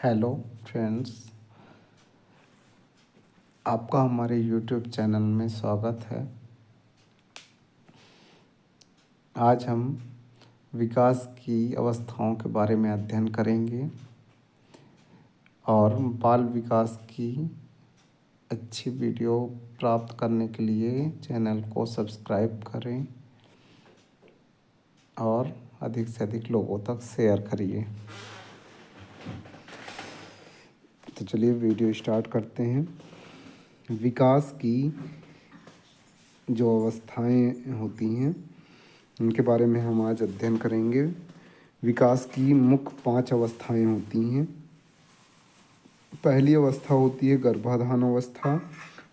Hello friends, आपका हमारे YouTube channel में स्वागत है। आज हम विकास की अवस्थाओं के बारे में अध्ययन करेंगे और बाल विकास की अच्छी वीडियो प्राप्त करने के लिए चैनल को सब्सक्राइब करें और अधिक से अधिक लोगों तक शेयर करिए। तो चलिए वीडियो स्टार्ट करते हैं। विकास की जो अवस्थाएं होती हैं उनके बारे में हम आज अध्ययन करेंगे। विकास की मुख्य 5 अवस्थाएं होती हैं। पहली अवस्था होती है गर्भाधान अवस्था,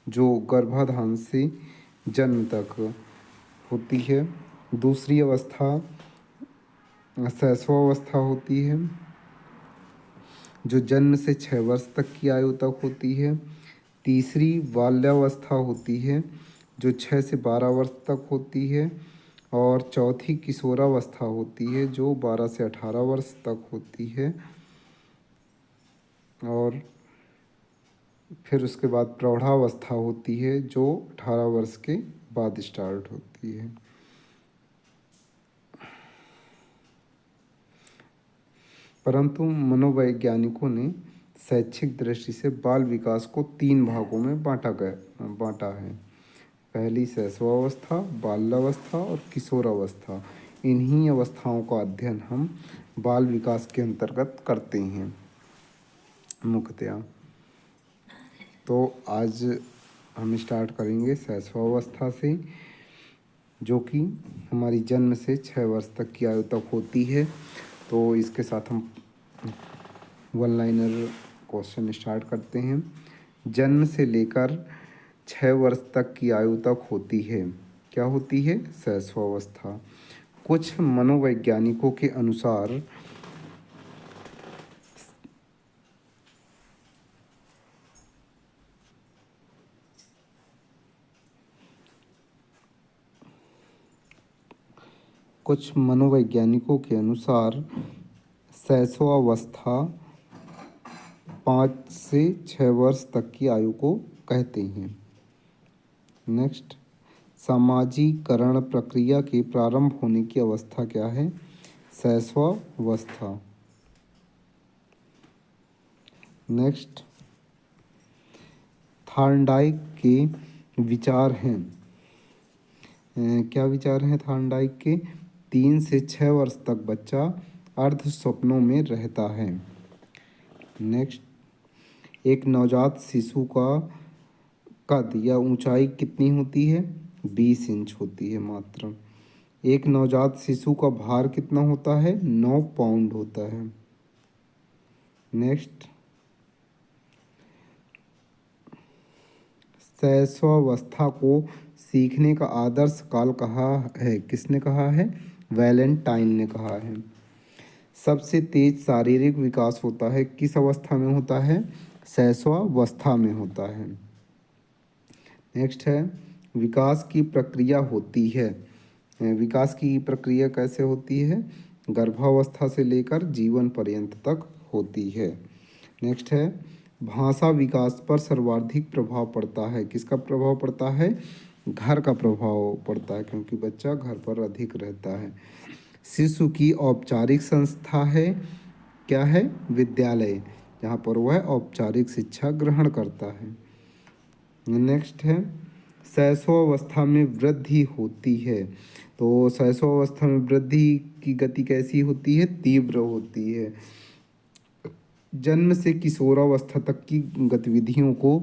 जो गर्भाधान से जन्म तक होती है। दूसरी अवस्था शैशवावस्था होती है, जो जन्म से 6 वर्ष तक की आयु तक होती है। तीसरी बाल्यावस्था होती है, जो 6 से 12 वर्ष तक होती है। और चौथी किशोरावस्था होती है, जो 12 से 18 वर्ष तक होती है। और फिर उसके बाद प्रौढ़ावस्था होती है, जो 18 वर्ष के बाद स्टार्ट होती है। परंतु मनोवैज्ञानिकों ने शैक्षिक दृष्टि से बाल विकास को 3 भागों में बांटा है। पहली शैशवावस्था, बाल्यावस्था और किशोरावस्था। इन्हीं अवस्थाओं का अध्ययन हम बाल विकास के अंतर्गत करते हैं मुख्यतया। तो आज हम स्टार्ट करेंगे शैशवावस्था से, जो कि हमारी जन्म से 6 वर्ष तक की आयु तक होती है। तो इसके साथ हम वन लाइनर क्वेश्चन स्टार्ट करते हैं। जन्म से लेकर 6 वर्ष तक की आयु तक होती है, क्या होती है? शैशवावस्था। कुछ मनोवैज्ञानिकों के अनुसार शैशवावस्था 5 से 6 वर्ष तक की आयु को कहते हैं। नेक्स्ट, सामाजिकरण प्रक्रिया के प्रारंभ होने की अवस्था क्या है? शैशवावस्था। नेक्स्ट, थॉर्नडाइक के विचार हैं, क्या विचार हैं थॉर्नडाइक के? 3 से 6 वर्ष तक बच्चा अर्ध स्वप्नों में रहता है। नेक्स्ट, एक नवजात शिशु का कद या ऊंचाई कितनी होती है? 20 इंच होती है मात्र। एक नवजात शिशु का भार कितना होता है? 9 पाउंड होता है। नेक्स्ट, शैशवावस्था को सीखने का आदर्श काल कहा है? किसने कहा है? वैलेंटाइन ने कहा है। सबसे तेज शारीरिक विकास होता है किस अवस्था में होता है? शैशवावस्था में होता है। नेक्स्ट है, विकास की प्रक्रिया होती है। विकास की प्रक्रिया कैसे होती है? गर्भावस्था से लेकर जीवन पर्यंत तक होती है। नेक्स्ट है, भाषा विकास पर सर्वाधिक प्रभाव पड़ता है। किसका प्रभाव पड़ता है? घर का प्रभाव पड़ता है, क्योंकि बच्चा घर पर अधिक रहता है। शिशु की औपचारिक संस्था है, क्या है? विद्यालय, जहाँ पर वह औपचारिक शिक्षा ग्रहण करता है। नेक्स्ट है, शैशवावस्था में वृद्धि होती है। तो शैशवावस्था में वृद्धि की गति कैसी होती है? तीव्र होती है। जन्म से किशोरावस्था तक की गतिविधियों को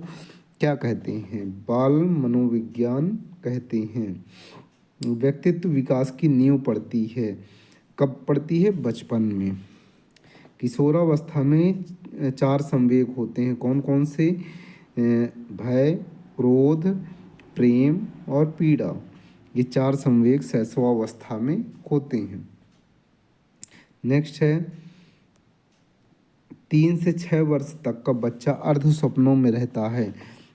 क्या कहते हैं? बाल मनोविज्ञान कहते हैं। व्यक्तित्व विकास की नींव पड़ती है, कब पड़ती है? बचपन में। किशोरावस्था में 4 संवेग होते हैं, कौन कौन से? भय, क्रोध, प्रेम और पीड़ा। ये 4 संवेग शैशवावस्था में होते हैं। नेक्स्ट है, 3 से 6 वर्ष तक का बच्चा अर्ध स्वप्नों में रहता है।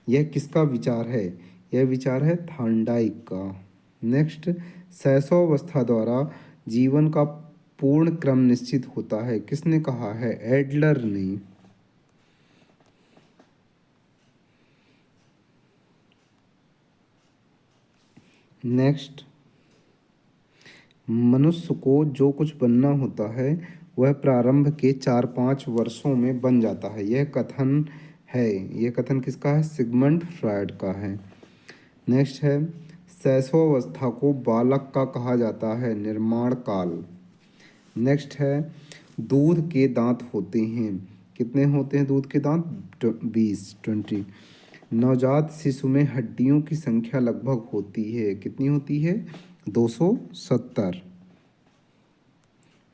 यह किसका विचार है? यह विचार है थॉर्नडाइक का। नेक्स्ट, शैशवावस्था द्वारा जीवन का पूर्ण क्रम निश्चित होता है। किसने कहा है? एडलर ने। नेक्स्ट, मनुष्य को जो कुछ बनना होता है वह प्रारंभ के 4-5 वर्षों में बन जाता है। यह कथन है, यह कथन किसका है? सिगमंड फ्रायड का है। नेक्स्ट है, शैशवावस्था को बालक का कहा जाता है। निर्माण काल। नेक्स्ट है, दूध के दांत होते हैं। कितने होते हैं दूध के दांत? 20। नवजात शिशु में हड्डियों की संख्या लगभग होती है। कितनी होती है? 270।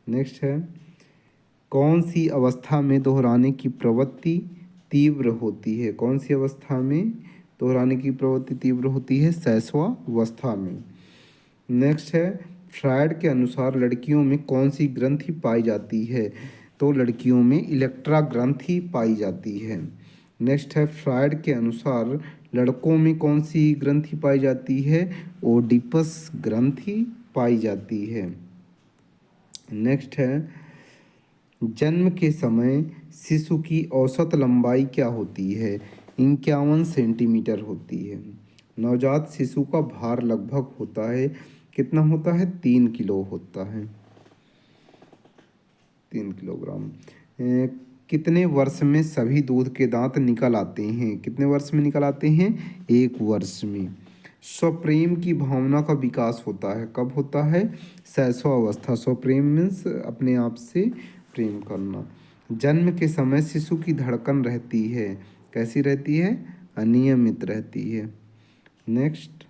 नेक्स्ट है, कौन सी अवस्था में दोहराने की प्रवृत्ति तीव्र होती है? कौन सी अवस्था में दोहराने की प्रवृत्ति तीव्र होती है? शैशवावस्था में। नेक्स्ट है, फ्रायड के अनुसार लड़कियों में कौन सी ग्रंथि पाई जाती है? तो लड़कियों में इलेक्ट्रा ग्रंथि पाई जाती है। नेक्स्ट है, फ्रायड के अनुसार लड़कों में कौन सी ग्रंथि पाई जाती है? ओडिपस ग्रंथि पाई जाती है। नेक्स्ट है, जन्म के समय शिशु की औसत लंबाई क्या होती है? 51 सेंटीमीटर होती है। नवजात शिशु का भार लगभग होता है, कितना होता है? 3 किलो होता है, 3 किलोग्राम। कितने वर्ष में सभी दूध के दांत निकल आते हैं? कितने वर्ष में निकल आते हैं? 1 वर्ष में। स्वप्रेम की भावना का विकास होता है, कब होता है? शैशवावस्था। स्वप्रेम मीन्स अपने आप से प्रेम करना। जन्म के समय शिशु की धड़कन रहती है, कैसी रहती है? अनियमित रहती है। नेक्स्ट,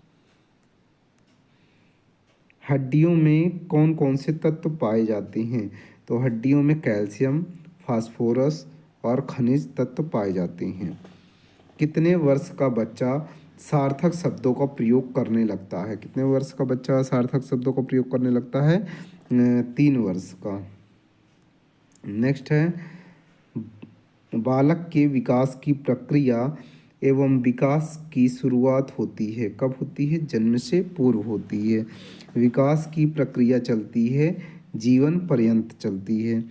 हड्डियों में कौन कौन से तत्व पाए जाते हैं? तो हड्डियों में कैल्शियम, फास्फोरस और खनिज तत्व पाए जाते हैं। कितने वर्ष का बच्चा सार्थक शब्दों का प्रयोग करने लगता है? कितने वर्ष का बच्चा सार्थक शब्दों का प्रयोग करने लगता है? 3 वर्ष का। नेक्स्ट है, बालक के विकास की प्रक्रिया एवं विकास की शुरुआत होती है, कब होती है? जन्म से पूर्व होती है। विकास की प्रक्रिया चलती है, जीवन पर्यंत चलती है।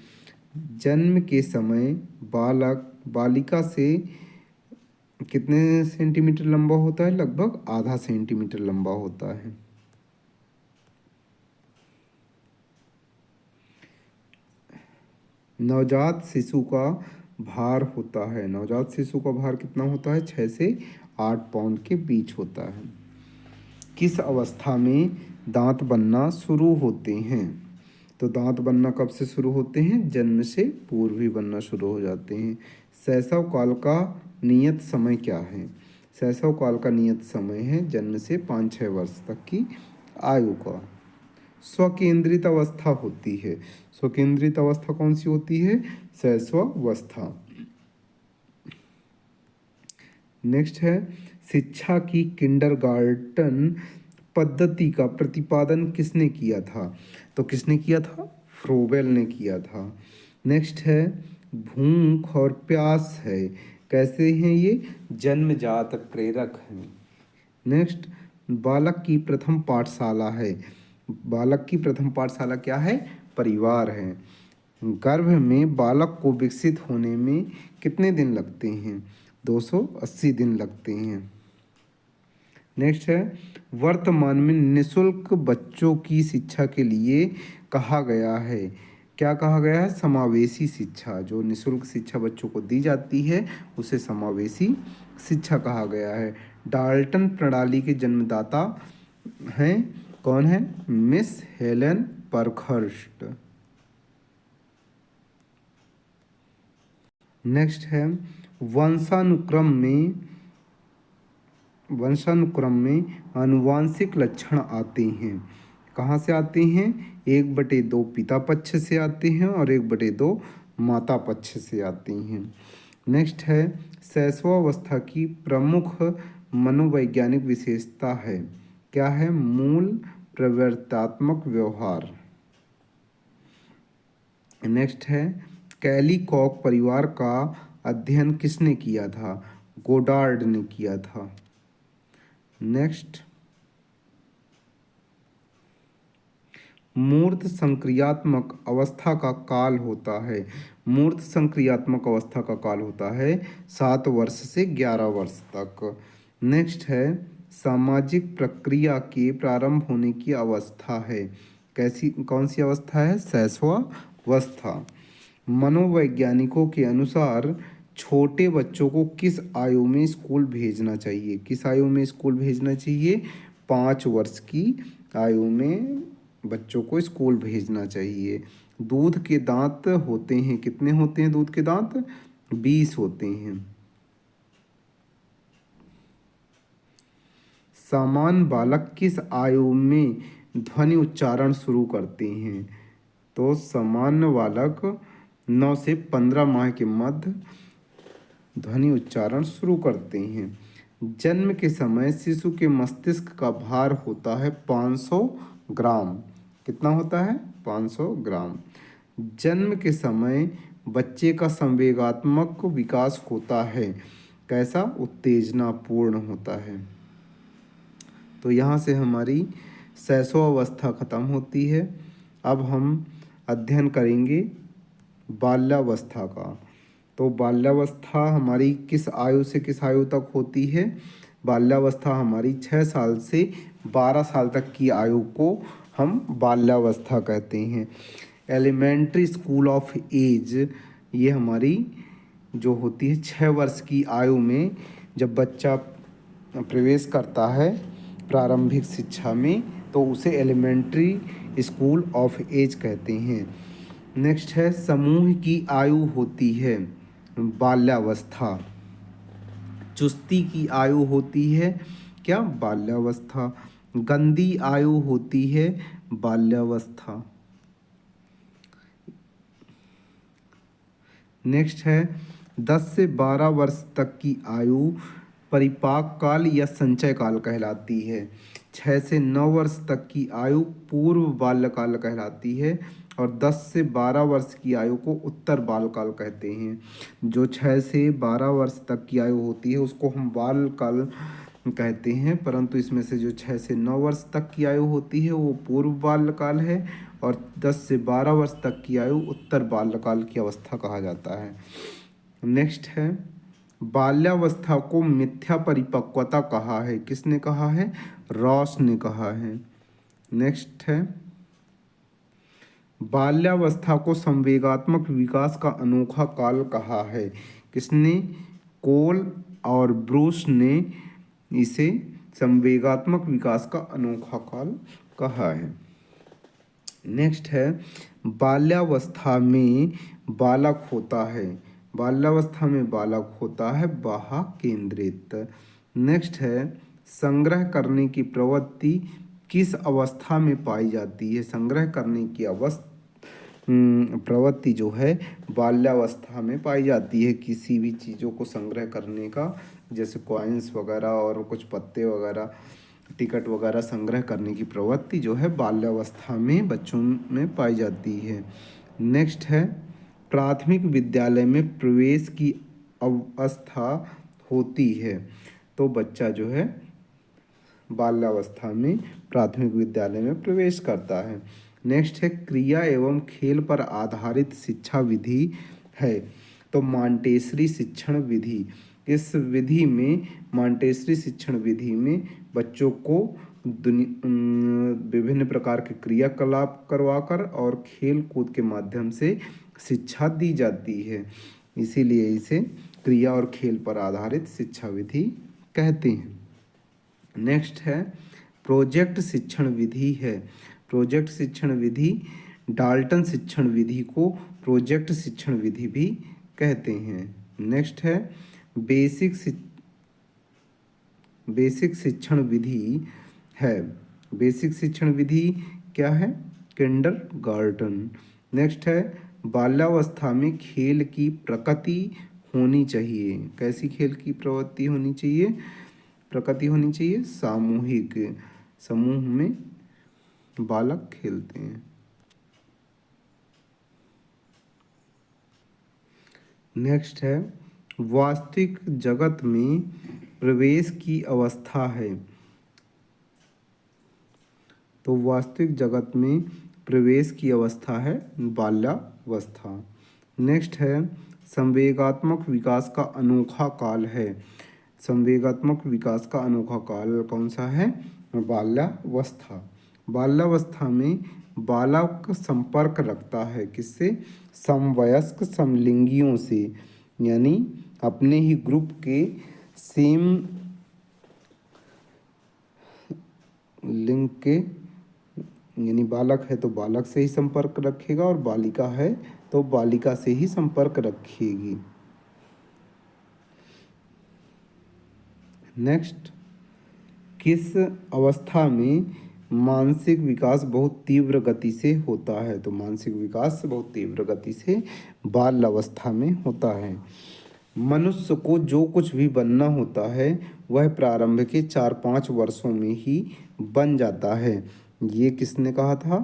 जन्म के समय बालक बालिका से कितने सेंटीमीटर लंबा होता है? लगभग आधा सेंटीमीटर लंबा होता है। नवजात शिशु का भार होता है, नवजात शिशु का भार कितना होता है? 6 से 8 पाउंड के बीच होता है। किस अवस्था में दांत बनना शुरू होते हैं? तो दांत बनना कब से शुरू होते हैं? जन्म से पूर्व ही बनना शुरू हो जाते हैं। शैशव काल का नियत समय क्या है? शैशव काल का नियत समय है जन्म से 5-6 वर्ष तक की आयु का। स्वकेंद्रित अवस्था होती है। स्वकेंद्रित अवस्था कौन सी होती है? शैशवावस्था। नेक्स्ट है, शिक्षा की किंडरगार्टन पद्धति का प्रतिपादन किसने किया था? तो किसने किया था? फ्रोबेल ने किया था। नेक्स्ट है, भूख और प्यास है, कैसे हैं ये? जन्मजात प्रेरक हैं। नेक्स्ट, बालक की प्रथम पाठशाला है। बालक की प्रथम पाठशाला क्या है? परिवार है। गर्भ में बालक को विकसित होने में कितने दिन लगते हैं? 280 दिन लगते हैं। नेक्स्ट है, वर्तमान में निःशुल्क बच्चों की शिक्षा के लिए कहा गया है, क्या कहा गया है? समावेशी शिक्षा। जो निःशुल्क शिक्षा बच्चों को दी जाती है उसे समावेशी शिक्षा कहा गया है। डाल्टन प्रणाली के जन्मदाता हैं, कौन है? Miss Helen परखर्स्ट। नेक्स्ट है, वंशानुक्रम में आनुवांशिक लक्षण आते हैं, कहाँ से आते हैं? 1/2 पिता पक्ष से आते हैं और 1/2 माता पक्ष से आते हैं। नेक्स्ट है, शैशवावस्था की प्रमुख मनोवैज्ञानिक विशेषता है, क्या है? मूल प्रवर्तात्मक व्यवहार। नेक्स्ट है, कैलीकॉक परिवार का अध्ययन किसने किया था? गोडार्ड ने किया था। नेक्स्ट, मूर्त संक्रियात्मक अवस्था का काल होता है। मूर्त संक्रियात्मक अवस्था का काल होता है 7 वर्ष से 11 वर्ष तक। नेक्स्ट है, सामाजिक प्रक्रिया के प्रारंभ होने की अवस्था है। कैसी कौन सी अवस्था है? शैशवावस्था। मनोवैज्ञानिकों के अनुसार छोटे बच्चों को किस आयु में स्कूल भेजना चाहिए? किस आयु में स्कूल भेजना चाहिए? 5 वर्ष की आयु में बच्चों को स्कूल भेजना चाहिए। दूध के दांत होते हैं, कितने होते हैं दूध के दांत? 20 होते हैं। सामान्य बालक किस आयु में ध्वनि उच्चारण शुरू करते हैं? तो सामान्य बालक 9 से 15 माह के मध्य ध्वनि उच्चारण शुरू करते हैं। जन्म के समय शिशु के मस्तिष्क का भार होता है 500 ग्राम। कितना होता है? 500 ग्राम। जन्म के समय बच्चे का संवेगात्मक विकास होता है कैसा? उत्तेजनापूर्ण होता है। तो यहाँ से हमारी शैशवावस्था खत्म होती है। अब हम अध्ययन करेंगे बाल्यावस्था का। तो बाल्यावस्था हमारी किस आयु से किस आयु तक होती है? बाल्यावस्था हमारी 6 साल से 12 साल तक की आयु को हम बाल्यावस्था कहते हैं। एलिमेंट्री स्कूल ऑफ एज ये हमारी जो होती है 6 वर्ष की आयु में जब बच्चा प्रवेश करता है प्रारंभिक शिक्षा में, तो उसे एलिमेंट्री स्कूल ऑफ एज कहते हैं। नेक्स्ट है समूह की आयु होती है बाल्यावस्था। चुस्ती की आयु होती है क्या? बाल्यावस्था। गंदी आयु होती है बाल्यावस्था। नेक्स्ट है 10 से 12 वर्ष तक की आयु परिपाक काल या संचय काल कहलाती है। 6 से 9 वर्ष तक की आयु पूर्व बाल्यकाल कहलाती है और 10 से 12 वर्ष की आयु को उत्तर बालकाल कहते हैं। जो 6 से 12 वर्ष तक की आयु होती है उसको हम बालकाल कहते हैं, परंतु इसमें से जो 6 से 9 वर्ष तक की आयु होती है वो पूर्व बाल्यकाल है और 10 से 12 वर्ष तक की आयु उत्तर बाल्यकाल की अवस्था कहा जाता है। नेक्स्ट है बाल्यावस्था को मिथ्या परिपक्वता कहा है। किसने कहा है? रॉस ने कहा है। नेक्स्ट है बाल्यावस्था को संवेगात्मक विकास का अनोखा काल कहा है। किसने? कोल और ब्रूस ने इसे संवेगात्मक विकास का अनोखा काल कहा है। नेक्स्ट है बाल्यावस्था में बालक होता है। बाल्यावस्था में बालक होता है बाह्य केंद्रित। नेक्स्ट है संग्रह करने की प्रवृत्ति किस अवस्था में पाई जाती है? संग्रह करने की प्रवृत्ति जो है बाल्यावस्था में पाई जाती है। किसी भी चीज़ों को संग्रह करने का, जैसे कॉइन्स वगैरह और कुछ पत्ते वगैरह, टिकट वगैरह संग्रह करने की प्रवृत्ति जो है बाल्यावस्था में बच्चों में पाई जाती है। नेक्स्ट है प्राथमिक विद्यालय में प्रवेश की अवस्था होती है। तो बच्चा जो है बाल्यावस्था में प्राथमिक विद्यालय में प्रवेश करता है। नेक्स्ट है क्रिया एवं खेल पर आधारित शिक्षा विधि है। तो मॉन्टेसरी शिक्षण विधि, इस विधि में मॉन्टेसरी शिक्षण विधि में बच्चों को विभिन्न प्रकार के क्रियाकलाप करवाकर और खेल कूद के माध्यम से शिक्षा दी जाती है, इसीलिए इसे क्रिया और खेल पर आधारित शिक्षा विधि कहते हैं। नेक्स्ट है प्रोजेक्ट शिक्षण विधि है। प्रोजेक्ट शिक्षण विधि डाल्टन शिक्षण विधि को प्रोजेक्ट शिक्षण विधि भी कहते हैं। नेक्स्ट है बेसिक शिक्षण विधि है। बेसिक शिक्षण विधि क्या है? किंडरगार्टन। नेक्स्ट है बाल्यावस्था में खेल की प्रकृति होनी चाहिए। कैसी खेल की प्रवृत्ति होनी चाहिए? प्रकृति होनी चाहिए सामूहिक। समूह में बालक खेलते हैं। नेक्स्ट है वास्तविक जगत में प्रवेश की अवस्था है। तो वास्तविक जगत में प्रवेश की अवस्था है बाल्यावस्था। नेक्स्ट है संवेगात्मक विकास का अनोखा काल है। संवेगात्मक विकास का अनोखा काल कौन सा है? बाल्यावस्था। बाल्यावस्था में बालक संपर्क रखता है किससे? समवयस्क समलिंगियों से, यानी अपने ही ग्रुप के सेम लिंग के, यानी बालक है तो बालक से ही संपर्क रखेगा और बालिका है तो बालिका से ही संपर्क रखेगी। नेक्स्ट, किस अवस्था में मानसिक विकास बहुत तीव्र गति से होता है? तो मानसिक विकास बहुत तीव्र गति से बाल्यावस्था में होता है। मनुष्य को जो कुछ भी बनना होता है वह प्रारंभ के 4-5 वर्षों में ही बन जाता है। ये किसने कहा था?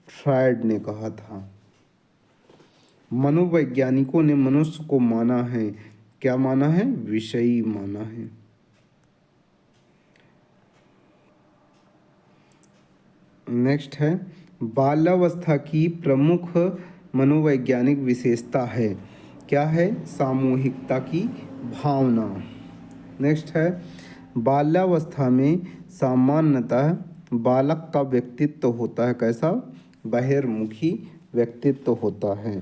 फ्रायड ने कहा था। मनोवैज्ञानिकों ने मनुष्य को माना है, क्या माना है? विषयी माना है। नेक्स्ट है, बाल्यावस्था की प्रमुख मनोवैज्ञानिक विशेषता है, क्या है? सामूहिकता की भावना। नेक्स्ट है, बाल्यावस्था में सामान्यतः बालक का व्यक्तित्व होता है कैसा? बहिर्मुखी व्यक्तित्व होता है,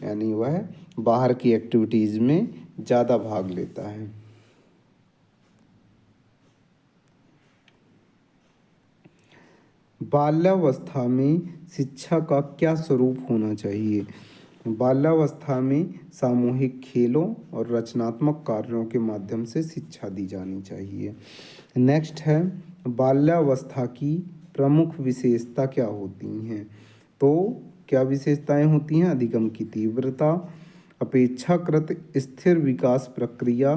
यानी वह बाहर की एक्टिविटीज़ में ज़्यादा भाग लेता है। 'बाल्यावस्था में शिक्षा का क्या स्वरूप होना चाहिए? बाल्यावस्था में सामूहिक खेलों और रचनात्मक कार्यों के माध्यम से शिक्षा दी जानी चाहिए। नेक्स्ट है, बाल्यावस्था की प्रमुख विशेषता क्या होती हैं? तो क्या विशेषताएं होती हैं? अधिगम की तीव्रता, अपेक्षाकृत स्थिर विकास प्रक्रिया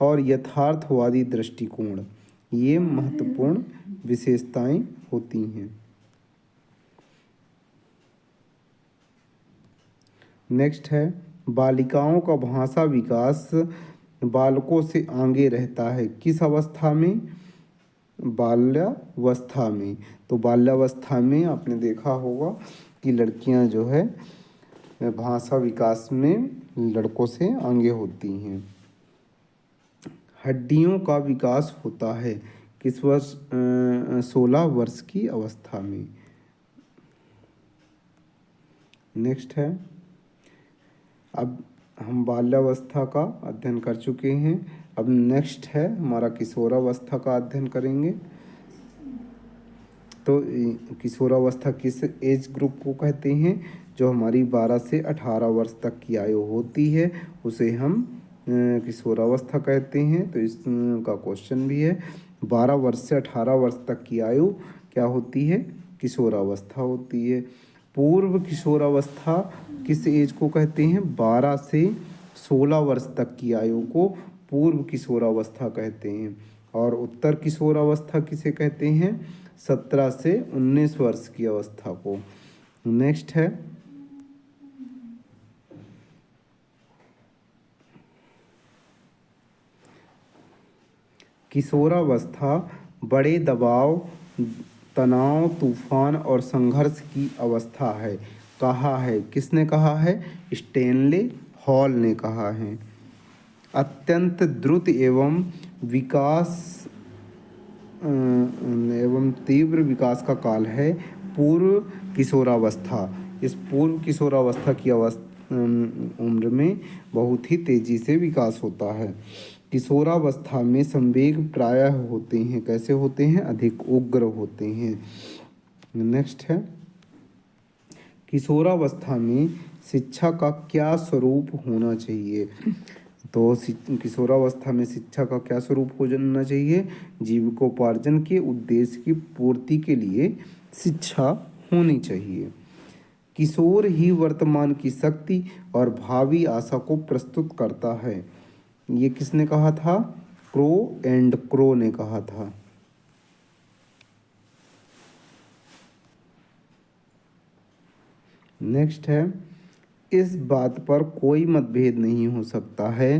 और यथार्थवादी दृष्टिकोण, ये महत्वपूर्ण विशेषताएं होती हैं। नेक्स्ट है, बालिकाओं का भाषा विकास बालकों से आगे रहता है किस अवस्था में? बाल्यावस्था में। तो बाल्यावस्था में आपने देखा होगा कि लड़कियां जो है भाषा विकास में लड़कों से आगे होती हैं। हड्डियों का विकास होता है किस वर्ष? 16 वर्ष की अवस्था में। नेक्स्ट है, अब हम बाल्यावस्था का अध्ययन कर चुके हैं। अब नेक्स्ट है हमारा किशोरावस्था का अध्ययन करेंगे। तो किशोरावस्था किस एज ग्रुप को कहते हैं? जो हमारी 12 से 18 वर्ष तक की आयु होती है उसे हम किशोरावस्था कहते हैं। तो इसका क्वेश्चन भी है, 12 वर्ष से 18 वर्ष तक की आयु क्या होती है? किशोरावस्था होती है। पूर्व किशोरावस्था किस एज को कहते हैं? 12 से 16 वर्ष तक की आयु को पूर्व किशोरावस्था कहते हैं। और उत्तर किशोरावस्था किसे कहते हैं? 17 से 19 वर्ष की अवस्था को। नेक्स्ट है, किशोरावस्था बड़े दबाव, तनाव, तूफान और संघर्ष की अवस्था है। कहा है, किसने कहा है? स्टैनले हॉल ने कहा है। अत्यंत द्रुत एवं तीव्र विकास का काल है पूर्व किशोरावस्था। इस पूर्व किशोरावस्था की उम्र में बहुत ही तेजी से विकास होता है। किशोरावस्था में संवेग प्रायः होते हैं, कैसे होते हैं? अधिक उग्र होते हैं। नेक्स्ट है, किशोरावस्था में शिक्षा का क्या स्वरूप होना चाहिए? तो किशोरावस्था में शिक्षा का क्या स्वरूप होना चाहिए? जीविकोपार्जन के उद्देश्य की पूर्ति के लिए शिक्षा होनी चाहिए। किशोर ही वर्तमान की शक्ति और भावी आशा को प्रस्तुत करता है, ये किसने कहा था? क्रो ने कहा था। नेक्स्ट है, इस बात पर कोई मतभेद नहीं हो सकता है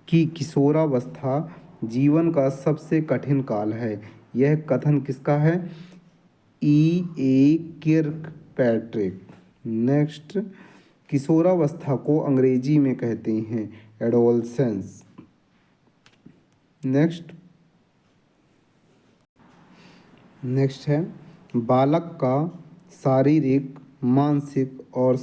कि किशोरावस्था जीवन का सबसे कठिन काल है। यह कथन किसका है? किर्कपैट्रिक। नेक्स्ट, किशोरावस्था को अंग्रेजी में कहते हैं एडोलसेंस। नेक्स्ट है बालक का शारीरिक, मानसिक और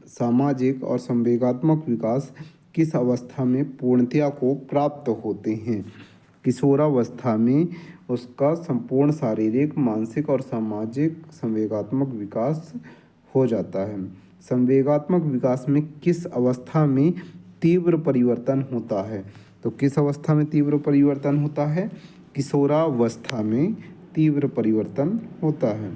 सामाजिक और संवेगात्मक विकास किस अवस्था में पूर्णतया को प्राप्त होते हैं। किशोरावस्था में उसका संपूर्ण शारीरिक, मानसिक और सामाजिक संवेगात्मक विकास हो जाता है। संवेगात्मक विकास में किस अवस्था में तीव्र परिवर्तन होता है। तो किस अवस्था में तीव्र परिवर्तन होता है? किशोरावस्था में तीव्र परिवर्तन होता है।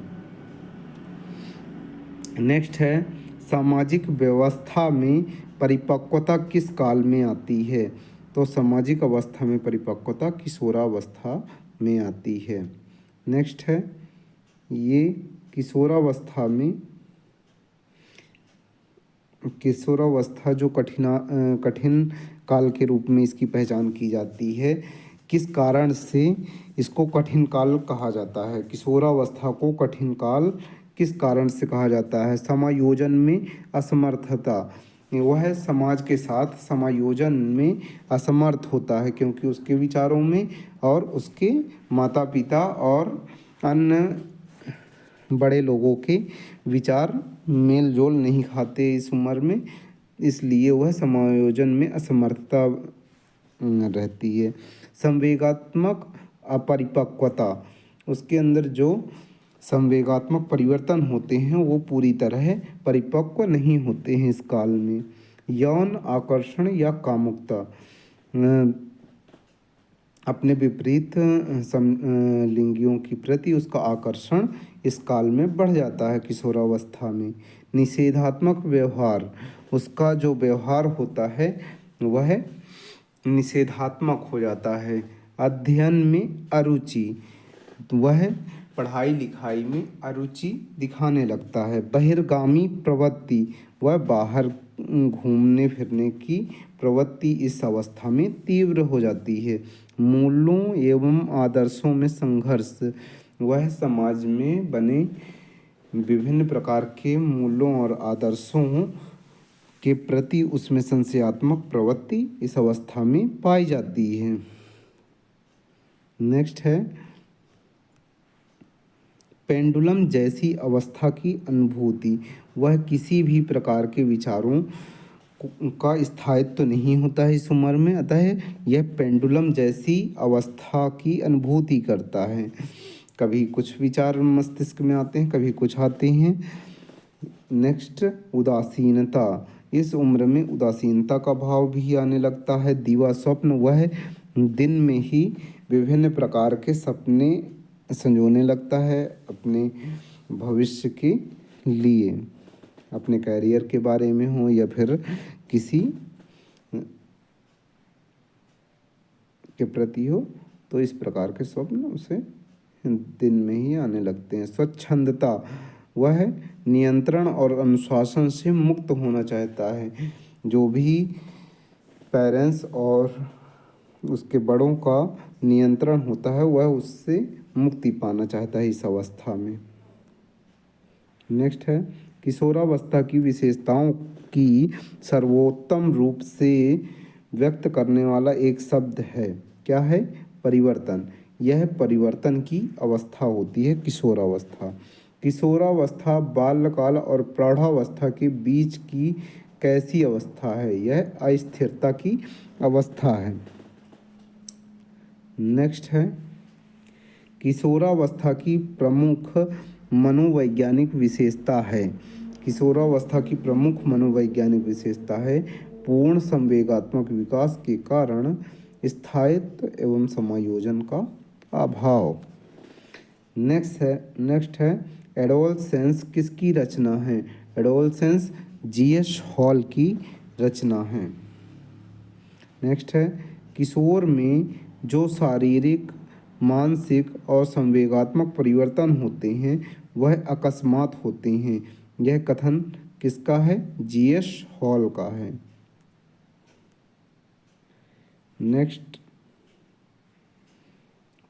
नेक्स्ट है सामाजिक व्यवस्था में परिपक्वता किस काल में आती है। तो सामाजिक अवस्था में परिपक्वता किशोरावस्था में आती है। नेक्स्ट है ये किशोरावस्था जो कठिन काल के रूप में इसकी पहचान की जाती है। किस कारण से इसको कठिन काल कहा जाता है? किशोरावस्था को कठिन काल किस कारण से कहा जाता है? समायोजन में असमर्थता, वह समाज के साथ समायोजन में असमर्थ होता है क्योंकि उसके विचारों में और उसके माता पिता और अन्य बड़े लोगों के विचार मेल जोल नहीं खाते इस उम्र में, इसलिए वह समायोजन में असमर्थता रहती है। संवेगात्मक अपरिपक्वता, उसके अंदर जो संवेगात्मक परिवर्तन होते हैं वो पूरी तरह परिपक्व नहीं होते हैं इस काल में। यौन आकर्षण या कामुकता, अपने विपरीत लिंगियों की प्रति उसका आकर्षण इस काल में बढ़ जाता है किशोरावस्था में। निषेधात्मक व्यवहार, उसका जो व्यवहार होता है वह निषेधात्मक हो जाता है। अध्ययन में अरुचि, वह पढ़ाई लिखाई में अरुचि दिखाने लगता है। बहिर्गामी प्रवृत्ति, वह बाहर घूमने फिरने की प्रवृत्ति इस अवस्था में तीव्र हो जाती है। मूल्यों एवं आदर्शों में संघर्ष, वह समाज में बने विभिन्न प्रकार के मूल्यों और आदर्शों के प्रति उसमें संशयात्मक प्रवृत्ति इस अवस्था में पाई जाती है। नेक्स्ट है पेंडुलम जैसी अवस्था की अनुभूति, वह किसी भी प्रकार के विचारों का स्थायित्व तो नहीं होता है इस उम्र में, अतः यह पेंडुलम जैसी अवस्था की अनुभूति करता है। कभी कुछ विचार मस्तिष्क में आते हैं, कभी कुछ आते हैं। नेक्स्ट उदासीनता, इस उम्र में उदासीनता का भाव भी आने लगता है। दिवा स्वप्न, वह दिन में ही विभिन्न प्रकार के सपने संजोने लगता है अपने भविष्य के लिए, अपने कैरियर के बारे में हो या फिर किसी के प्रति हो, तो इस प्रकार के स्वप्न उसे दिन में ही आने लगते हैं। स्वच्छंदता, वह नियंत्रण और अनुशासन से मुक्त होना चाहता है। जो भी पेरेंट्स और उसके बड़ों का नियंत्रण होता है वह उससे मुक्ति पाना चाहता है इस अवस्था में। नेक्स्ट है किशोरावस्था की विशेषताओं की सर्वोत्तम रूप से व्यक्त करने वाला एक शब्द है, क्या है? परिवर्तन। यह परिवर्तन की अवस्था होती है किशोरावस्था। किशोरावस्था बाल्यकाल और प्रौढ़ावस्था के बीच की कैसी अवस्था है? यह अस्थिरता की अवस्था है। नेक्स्ट है किशोरावस्था की प्रमुख मनोवैज्ञानिक विशेषता है। किशोरावस्था की प्रमुख मनोवैज्ञानिक विशेषता है पूर्ण संवेगात्मक विकास के कारण स्थायित्व एवं समायोजन का अभाव। नेक्स्ट है एडोलसेंस किसकी रचना है? एडोलसेंस जीएस हॉल की रचना है। नेक्स्ट है किशोर में जो शारीरिक, मानसिक और संवेगात्मक परिवर्तन होते हैं वह अकस्मात होते हैं। यह कथन किसका है? जीएस हॉल का है। नेक्स्ट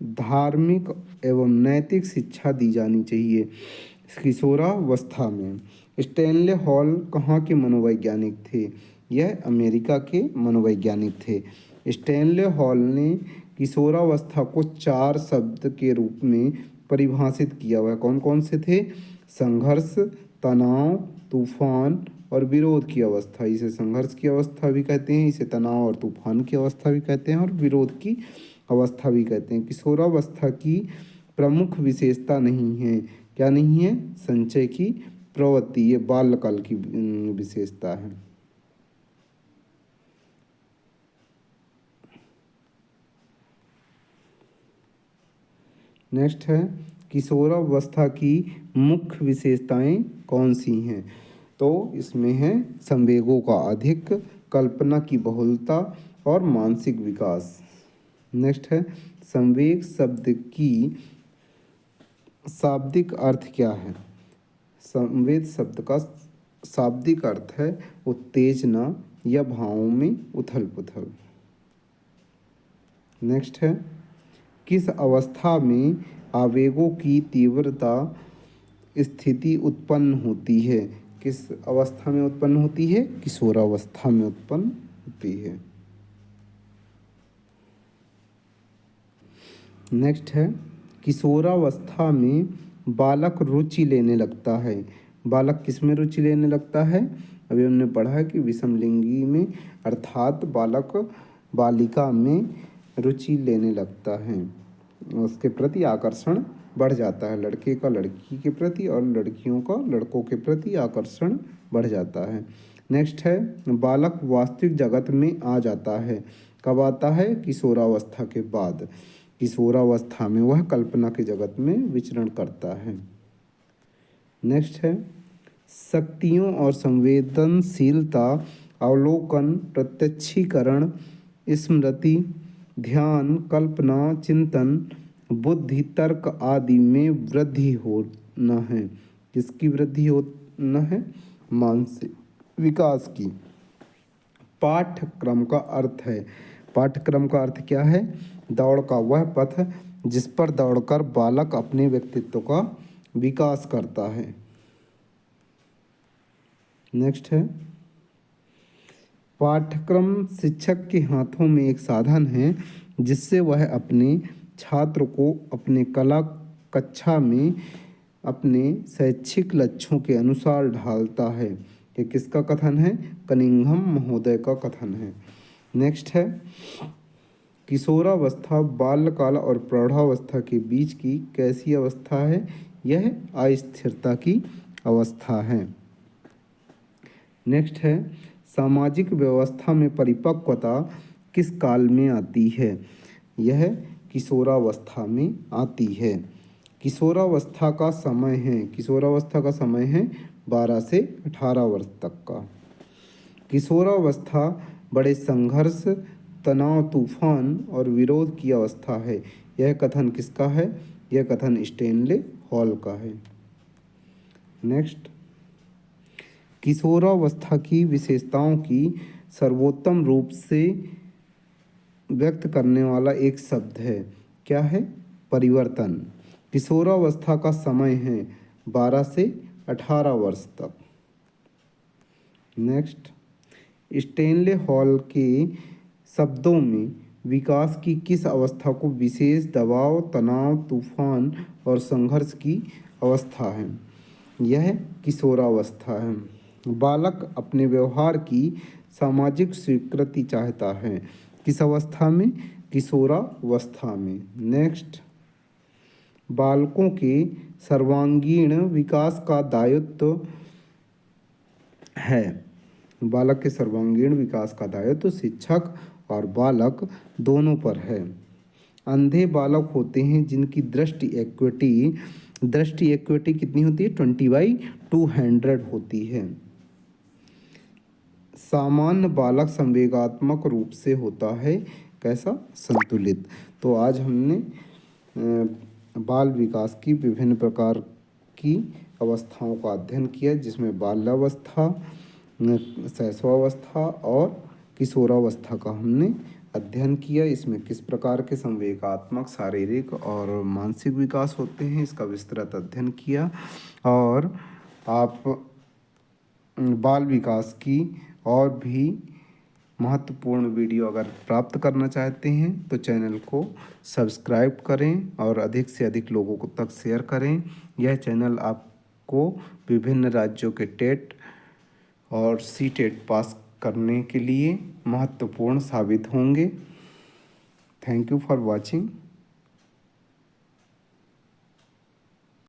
धार्मिक एवं नैतिक शिक्षा दी जानी चाहिए किशोरावस्था में। स्टैनले हॉल कहाँ के मनोवैज्ञानिक थे? यह अमेरिका के मनोवैज्ञानिक थे। स्टैनले हॉल ने किशोरावस्था को 4 शब्द के रूप में परिभाषित किया हुआ है। कौन कौन से थे? संघर्ष, तनाव, तूफान और विरोध की अवस्था। इसे संघर्ष की अवस्था भी कहते हैं, इसे तनाव और तूफान की अवस्था भी कहते हैं और विरोध की अवस्था भी कहते हैं। किशोरावस्था की प्रमुख विशेषता नहीं है, क्या नहीं है? संचय की प्रवृत्ति, ये बाल्यकाल की विशेषता है। नेक्स्ट है किशोरावस्था की मुख्य विशेषताएं कौन सी हैं? तो इसमें है संवेगों का अधिक, कल्पना की बहुलता और मानसिक विकास। नेक्स्ट है संवेग शब्द की शाब्दिक अर्थ क्या है? संवेद शब्द का शाब्दिक अर्थ है उत्तेजना या भावों में उथल पुथल। नेक्स्ट है किस अवस्था में आवेगों की तीव्रता स्थिति उत्पन्न होती है? किस अवस्था में उत्पन्न होती है? किशोरावस्था में उत्पन्न होती है। नेक्स्ट है किशोरावस्था में बालक रुचि लेने लगता है। बालक किस में रुचि लेने लगता है? अभी हमने पढ़ा है कि विषमलिंगी में, अर्थात बालक बालिका में रुचि लेने लगता है, उसके प्रति आकर्षण बढ़ जाता है। लड़के का लड़की के प्रति और लड़कियों का लड़कों के प्रति आकर्षण बढ़ जाता है। नेक्स्ट है बालक वास्तविक जगत में आ जाता है। कब आता है? किशोरावस्था के बाद। किशोरावस्था में वह कल्पना के जगत में विचरण करता है। नेक्स्ट है शक्तियों और संवेदनशीलता, अवलोकन, प्रत्यक्षीकरण, स्मृति, ध्यान, कल्पना, चिंतन, बुद्धि, तर्क आदि में वृद्धि होना है। किसकी वृद्धि होना है? मानसिक विकास की। पाठ्यक्रम का अर्थ है, पाठ्यक्रम का अर्थ क्या है? दौड़ का वह पथ जिस पर दौड़कर बालक अपने व्यक्तित्व का विकास करता है। नेक्स्ट है पाठ्यक्रम शिक्षक के हाथों में एक साधन है जिससे वह अपने छात्र को अपने कला कक्षा में अपने शैक्षिक लक्ष्यों के अनुसार ढालता है। ये किसका कथन है? कनिंघम महोदय का कथन है। नेक्स्ट है किशोरावस्था बाल्यकाल और प्रौढ़ावस्था के बीच की कैसी अवस्था है? यह अस्थिरता की अवस्था है। नेक्स्ट है सामाजिक व्यवस्था में परिपक्वता किस काल में आती है? यह किशोरावस्था में आती है। किशोरावस्था का समय है, किशोरावस्था का समय है 12 से 18 वर्ष तक का। किशोरावस्था बड़े संघर्ष, तनाव, तूफान और विरोध की अवस्था है। यह कथन किसका है? यह कथन स्टैनले हॉल का है। नेक्स्ट किशोरावस्था की विशेषताओं की सर्वोत्तम रूप से व्यक्त करने वाला एक शब्द है, क्या है? परिवर्तन। किशोरावस्था का समय है 12 से 18 वर्ष तक। नेक्स्ट स्टैनले हॉल के शब्दों में विकास की किस अवस्था को विशेष दबाव, तनाव, तूफान और संघर्ष की अवस्था है? यह किशोरावस्था है। बालक अपने व्यवहार की सामाजिक स्वीकृति चाहता है। किस अवस्था में? किशोरावस्था में। नेक्स्ट बालकों के सर्वांगीण विकास का दायित्व है। बालक के सर्वांगीण विकास का दायित्व शिक्षक और बालक दोनों पर है। अंधे बालक होते हैं जिनकी दृष्टि एक्विटी कितनी होती है? 20/200 होती है। सामान्य बालक संवेगात्मक रूप से होता है कैसा? संतुलित। तो आज हमने बाल विकास की विभिन्न प्रकार की अवस्थाओं का अध्ययन किया, जिसमें बाल्यावस्था, शैशवावस्था और किशोरावस्था का हमने अध्ययन किया। इसमें किस प्रकार के संवेगात्मक, शारीरिक और मानसिक विकास होते हैं, इसका विस्तृत अध्ययन किया। और आप बाल विकास की और भी महत्वपूर्ण वीडियो अगर प्राप्त करना चाहते हैं तो चैनल को सब्सक्राइब करें और अधिक से अधिक लोगों को तक शेयर करें। यह चैनल आपको विभिन्न राज्यों के टेट और सी टेट पास करने के लिए महत्वपूर्ण साबित होंगे। Thank you for watching.